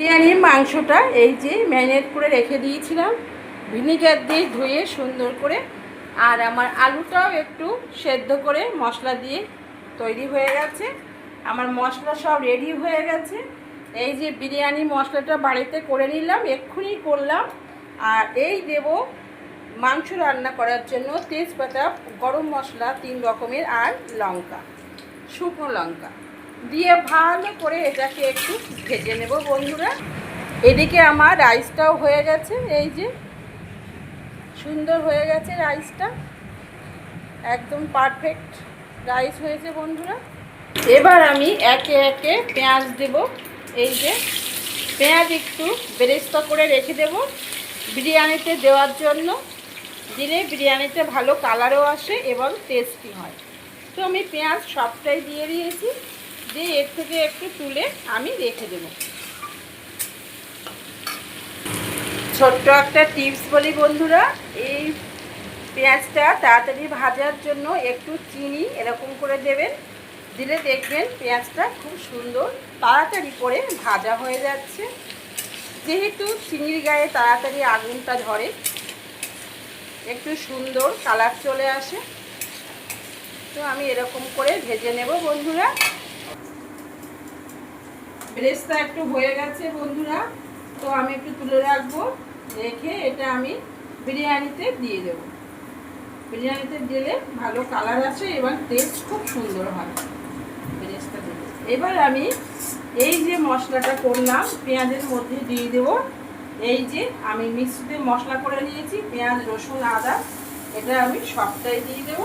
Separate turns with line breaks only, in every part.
বিরিয়ানির মাংসটা এই যে ম্যারিনেট করে রেখে দিয়েছিলাম ভিনিগার দিয়ে ধুয়ে সুন্দর করে। আর আমার আলুটাও একটু সেদ্ধ করে মশলা দিয়ে তৈরি হয়ে গেছে। আমার মশলা সব রেডি হয়ে গেছে। এই যে বিরিয়ানি মশলাটা বাড়িতে করে নিলাম, এক্ষুনি করলাম। আর এই দেব মাংস রান্না করার জন্য তেজপাতা, গরম মশলা 3 রকমের, আর লঙ্কা, শুকনো লঙ্কা দিয়ে ভালো করে এটাকে একটু ভেজে নেব বন্ধুরা। এদিকে আমার রাইসটাও হয়ে গেছে, এই যে সুন্দর হয়ে গেছে রাইসটা, একদম পারফেক্ট রাইস হয়েছে বন্ধুরা। এবার আমি একে একে পেঁয়াজ দেব। এই যে পেঁয়াজ একটু বেরেস্তা করে রেখে দেব বিরিয়ানিতে দেওয়ার জন্য, দিলে বিরিয়ানিতে ভালো কালারও আসে এবং টেস্টি হয়। তো আমি পেঁয়াজ সবটাই দিয়ে দিয়েছি, দিয়ে এর থেকে একটু তুলে আমি রেখে দেব। ছোট্ট একটা টিপস বলি বন্ধুরা, এই পেঁয়াজটা তাড়াতাড়ি ভাজার জন্য একটু চিনি এরকম করে দেবেন, দিলে দেখবেন পেঁয়াজটা খুব সুন্দর তাড়াতাড়ি করে ভাজা হয়ে যাচ্ছে। যেহেতু চিনির গায়ে তাড়াতাড়ি আগুনটা ধরে, একটু সুন্দর কালার চলে আসে। তো আমি এরকম করে ভেজে নেব বন্ধুরা। বেরেস্তা একটু হয়ে গেছে বন্ধুরা, তো আমি একটু তুলে রাখবো, রেখে এটা আমি বিরিয়ানিতে দিয়ে দেব। বিরিয়ানিতে দিলে ভালো কালার আসে এবং টেস্ট খুব সুন্দর হয় বেরেস্তা দিলে। এবার আমি এই যে মশলাটা করলাম পেঁয়াজের মধ্যে দিয়ে দেব। এই যে আমি মিক্সিতে মশলা করে নিয়েছি, পেঁয়াজ, রসুন, আদা, এটা আমি সবটাই দিয়ে দেব।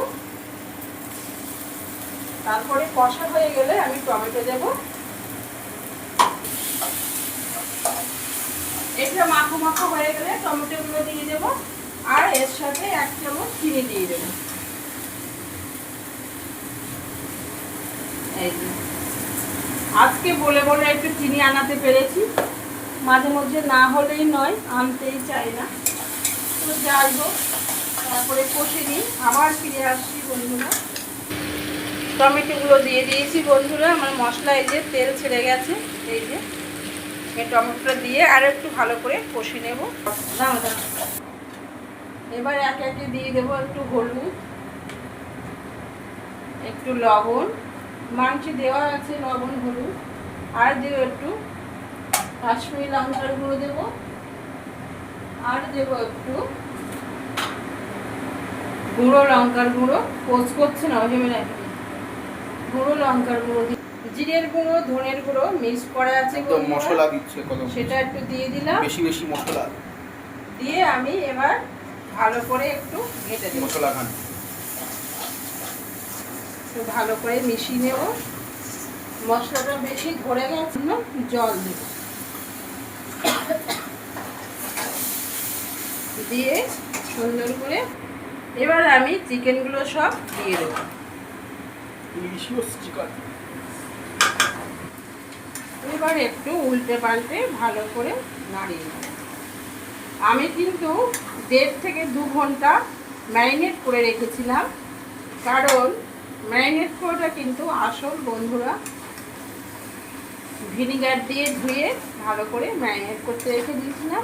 তারপরে কষা হয়ে গেলে আমি টমেটো দেব। এটা মাখো মাখো হয়ে গেলে টমেটোগুলো দিয়ে দেব, আর এর সাথে 1 চামচ চিনি দিয়ে দেব। এই যে আজকে বলে বলে একটু চিনি আনাতে পেরেছি, মাঝে মধ্যে না হলেই নয়, আনতেই চাই না। তো যাই হোক, তারপরে কষে নিই, আবার ফিরে আসছি বন্ধুরা। টমেটোগুলো দিয়ে দিয়েছি বন্ধুরা, আমার মশলা এই যে তেল ছেড়ে গেছে। এই যে এই টমেটোটা দিয়ে আর একটু ভালো করে কষে নেব। এবার একে একে দিয়ে দেবো একটু হলুদ, একটু লবণ, মাংসে দেওয়া আছে লবণ হলুদ, আর দেবো একটু কাশ্মীরি লঙ্কার গুঁড়ো দেবো, আর দেবো একটু গুঁড়ো লঙ্কার গুঁড়ো, পোস্ট করছে না ওই জন্য গুঁড়ো লঙ্কার গুঁড়ো, জিরের গুঁড়ো, ধনের গুঁড়ো মিক্স করা আছে,
মশলা দিচ্ছে
সেটা একটু দিয়ে দিলাম।
বেশি বেশি মশলা
দিয়ে আমি এবার ভালো করে একটু ঘেঁটে দেব,
মশলা খান
একটু ভালো করে মিশিয়ে নেব। মশলাটা বেশি ধরে গেছে না, জল দেব, দিয়ে সুন্দর করে এবার আমি চিকেনগুলো সব দিয়ে দেবো। এবার একটু উল্টে পাল্টে ভালো করে নাড়িয়ে নেব। আমি কিন্তু 1.5 থেকে 2 ঘন্টা ম্যারিনেট করে রেখেছিলাম, কারণ ম্যারিনেট করাটা কিন্তু আসল বন্ধুরা। ভিনিগার দিয়ে ধুয়ে ভালো করে ম্যারিনেট করতে রেখে দিয়েছিলাম।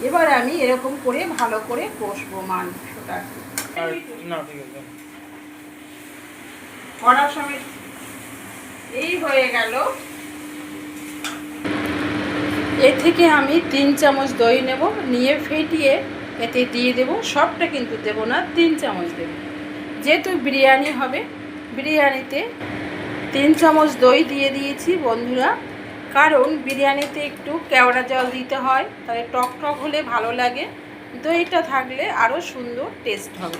এবার আমি এরকম করে ভালো করে কষবো মাংসটা। কড়ার সময় এই হয়ে গেল। এ থেকে আমি 3 চামচ দই নেব, নিয়ে ফেটিয়ে এতে দিয়ে দেব। সবটা কিন্তু দেব না, 3 চামচ দেব, যেহেতু বিরিয়ানি হবে। বিরিয়ানিতে 3 চামচ দই দিয়ে দিয়েছি বন্ধুরা, কারণ বিরিয়ানিতে একটু কেওড়া জল দিতে হয়, তাহলে টক টক হলে ভালো লাগে, দইটা থাকলে আরও সুন্দর টেস্ট হবে।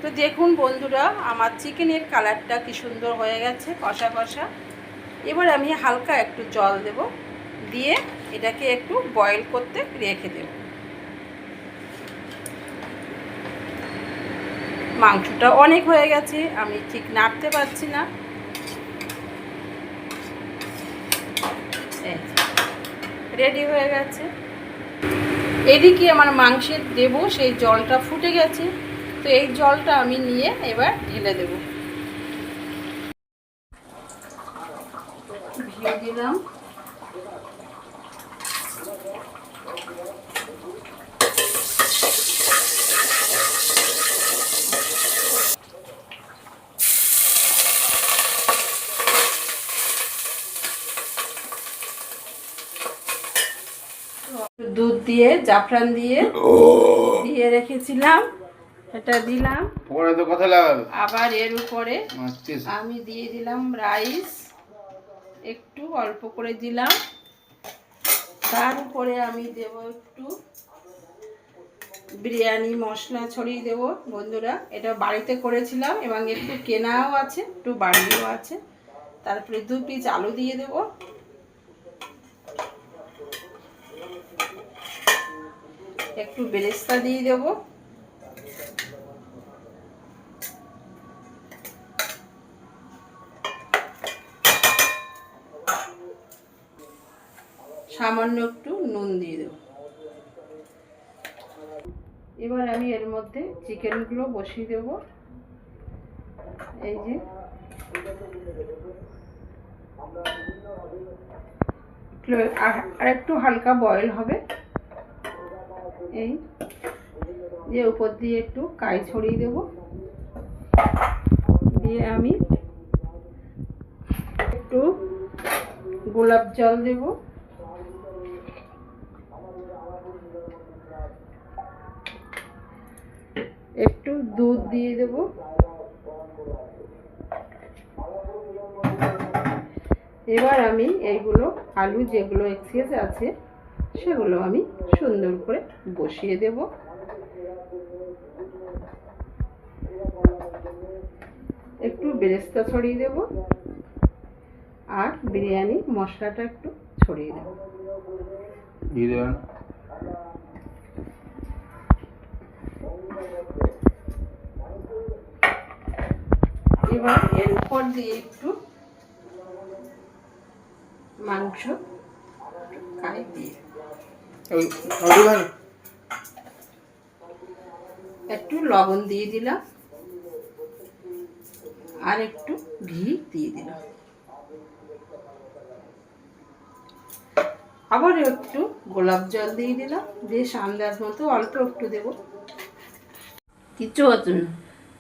তো দেখুন বন্ধুরা, আমার চিকেনের কালারটা কি সুন্দর হয়ে গেছে, কষা কষা। এবার আমি হালকা একটু জল দেব, দিয়ে এটাকে একটু বয়েল করতে রেখে দেব। মাংসটা অনেক হয়ে গেছে, আমি ঠিক নাড়তে পারছি না। রেডি হয়ে গেছে। এদিকে আমার মাংসের দেব সেই জলটা ফুটে গেছে, তো এই জলটা আমি নিয়ে এবার ঢেলে দেব। ঘি দিলাম, দুধ দিয়ে জাফরান দিয়ে দিয়ে রেখেছিলাম, এটা দিলাম।
পরে তো কথা লাগাবে।
আবার এর উপরে আমি দিয়ে দিলাম রাইস, একটু অল্প করে দিলাম। তার উপরে আমি দেব একটু বিরিয়ানি মশলা ছড়িয়ে দেব। বন্ধুরা, এটা বাড়িতে করেছিলাম এবং একটু কেনাও আছে, একটু বাড়িও আছে। তারপরে 2 পিস আলু দিয়ে দেব, একটু বেরেস্তা দিয়ে দেব, সামান্য একটু নুন দিয়ে দেব। এবার আমি এর মধ্যে চিকেনগুলো বসিয়ে দেব। এই যে আর একটু হালকা বয়েল হবে। এই যে উপর দিয়ে একটু কাই ছড়িয়ে দেব, দিয়ে আমি একটু গোলাপ জল দেব, একটু দুধ দিয়ে দেব, এবার আমি এইগুলো আলু যেগুলো এক্সেস আছে সেগুলো আমি সুন্দর করে বসিয়ে দেব। একটু বেরেস্তা ছড়িয়ে দেব আর বিরিয়ানি মশলাটা একটু ছড়িয়ে দেব। এবার এর উপর দিয়ে একটু মাংস কাই দিয়ে একটু লবণ দিয়ে দিলাম আর একটু ঘি দিয়ে দিলাম, আবার একটু গোলাপ জল দিয়ে দিলাম, বেশ আন্দাজ মতো অল্প একটু দেব, কিছু হতো না।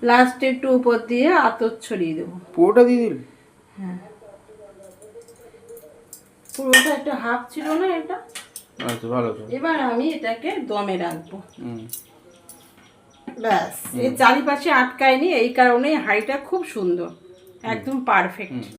লাস্টে একটু উপর দিয়ে আতর ছড়িয়ে দেবো।
পুরোটা দিয়ে দিল?
হ্যাঁ, পুরোটা একটা হাফ ছিল না এটা।
আচ্ছা, ভালো।
এবার আমি এটাকে দমে রাখবো। ব্যাস, এর চারিপাশে আটকায়নি, এই কারণে হাঁড়িটা খুব সুন্দর, একদম পারফেক্ট।